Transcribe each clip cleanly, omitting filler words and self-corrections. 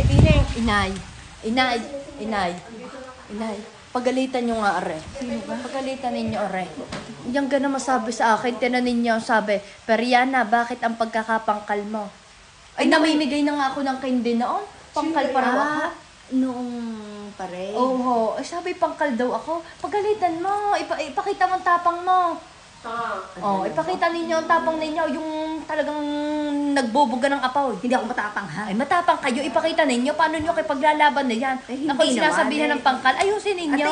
Pili. Inay. Pagalitan nyo nga, are. Pagalitan ninyo, are. Yang gana masabi sa akin, tinanin niyo, sabi, Periana, bakit ang pagkakapangkal mo? Ay, namimigay na nga ako ng candy noon. Pangkal pa raw ako. Noong pare. Oo, ay sabi, pangkal daw ako. Pagalitan mo, ipakita mo ang tapang mo. Ipakita ninyo ang tapang ninyo, yung talagang nagboboga ng apaw. Hindi ako matapang, ha? Ay, matapang kayo, ipakita ninyo. Paano nyo kayo paglalaban na yan? Hindi Ako sinasabihan ng pangkal, ayusin ninyo.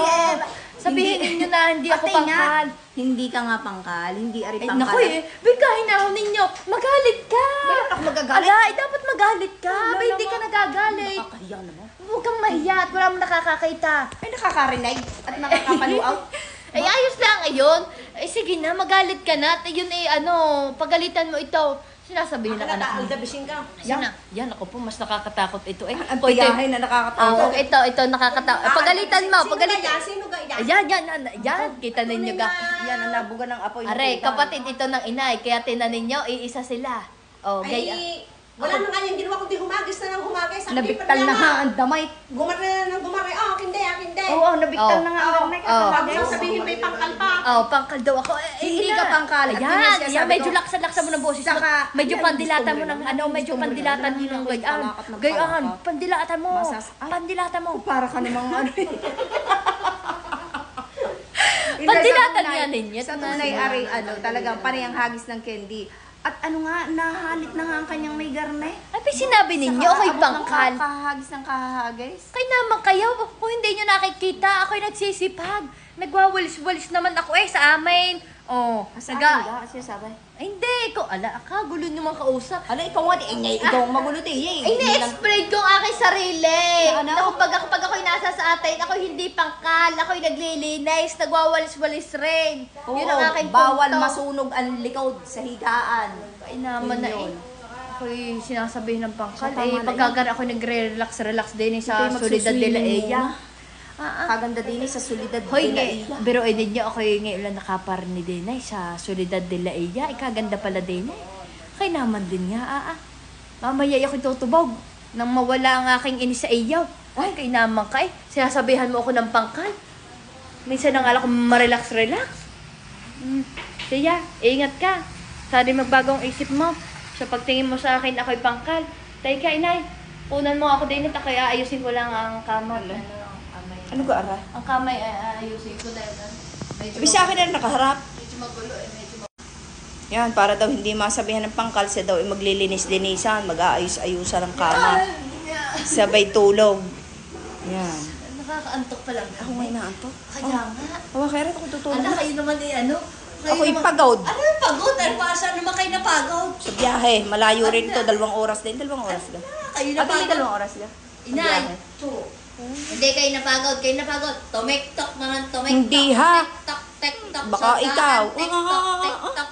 Sabihin ninyo na hindi ako pangkal. Hindi ka nga pangkal, hindi ari Ay, pangkal. naku bigkahin na ako ninyo. Magalit ka. Bakit ako magagalit? Ala, dapat magalit ka. Wala Ba, hindi ka naman. nagagalit. Nakakahiya naman. Huwag kang mahiya at wala mo nakakakita. Ay, nakakarinig at nakakapaluaw. Ay, ayos lang ayun. Ay, sige na, magalit ka na. At yun pagalitan mo ito. Sinasabihin ng anak mo. Yan, ako po, mas nakakatakot ito eh. Ang tiyahin na nakakatakot. Ito, nakakatakot. Pagalitan mo, pagalitan. Sino ga yan? Yan, kita ninyo ka. Yan ang nabuga ng apoy. Are, kapatid ito ng inay, kaya tinanin nyo, iisa sila. Oh, gaya. Wala na nga yung ginawa kundi humagis na ng humagis. Nabiktal na nga ang damay. Gumari na ng gumari. Akin de. Oo, nabiktal na nga ang damay. Huwag sabihin may pangkal pa. Pangkal daw ako. Hindi ka pangkal. Yan, medyo laksa-laksa mo ng boses mo. Saka, Medyo pandilatan mo ng medyo pandilatan mo ng gayaan. Gayaan, pandilatan mo. Pandilatan mo. Para ka namang ano. Pandilatan nga ninyo. Sa tunay ari, talagang panay ang hagis ng candy. At nahalit na nga ang kanyang may garne. Ay, sinabi ninyo, ako'y pangkal. Kahagis ng kahagis. Kaya naman kayo, kung hindi nyo nakikita, ako'y nagsisipag. Nagwawalis-walis naman ako sa amin. Sa akin siya sabi. Ay, hindi ko. Gulo nyo mga kausap. Ikaw nga, ikaw ang magulo Ay, na-explain ko ang aking sarili. Ano? Pag ako'y nasa sa atin, ako'y hindi pangkal, ako'y naglilinis, nagwawalis-walis rin. Yun ang aking bawal punto. masunog ang likod sa higaan. Ay naman na Yun. Ako'y sinasabihin ng pangkal. So, tama na Pagkagan ako'y nagre-relax din sa Ito'y Solidad de la magsuswimming Eya. muna. Kaganda din sa Solidad Hoy, de la Eya. pero ninyo ako'y ngayon lang nakaparni din sa Solidad de la Eya. Ikaganda pala din Kay naman din nga, Mamaya ako'y tutubog nang mawala ang aking inis sa iyaw. Ay, kay naman kay. Sinasabihan mo ako ng pangkal. Minsan nang alam ko ma-relax-relax. Siya, ingat ka. Sana magbagong isip mo. Sa pagtingin mo sa akin, ako'y pangkal. Tay ka, inay. Punan mo ako din at ako'y aayusin ko lang ang kamay. Ano ka, Ara? Ang kamay aayusin ko dahil medyo Ibig sa akin na nakaharap. medyo magulo medyo Yan, para daw hindi masabihan ng pangkal, siya daw ay maglilinis-linisan, mag-aayos-ayusan ng kama. Sabay tulog. Yan. nakakaantok pa lang. Ako may naanto. Kaya nga. Hawa kaya rin ako tutulog. Kayo naman Ako ipagod. Ano yung pagod? Ano pa? Saan naman kayo napagod? Sa biyahe, malayo rin to, 2 oras din. 2 oras lang. Kayo Ate, may napagod? 2 oras lang. Inay. Hindi kayo napagod. Kayo napagod. Tumektok naman, tumektok. Hindi, ha? Tektok, tektok. Baka ikaw. Tektok, tektok.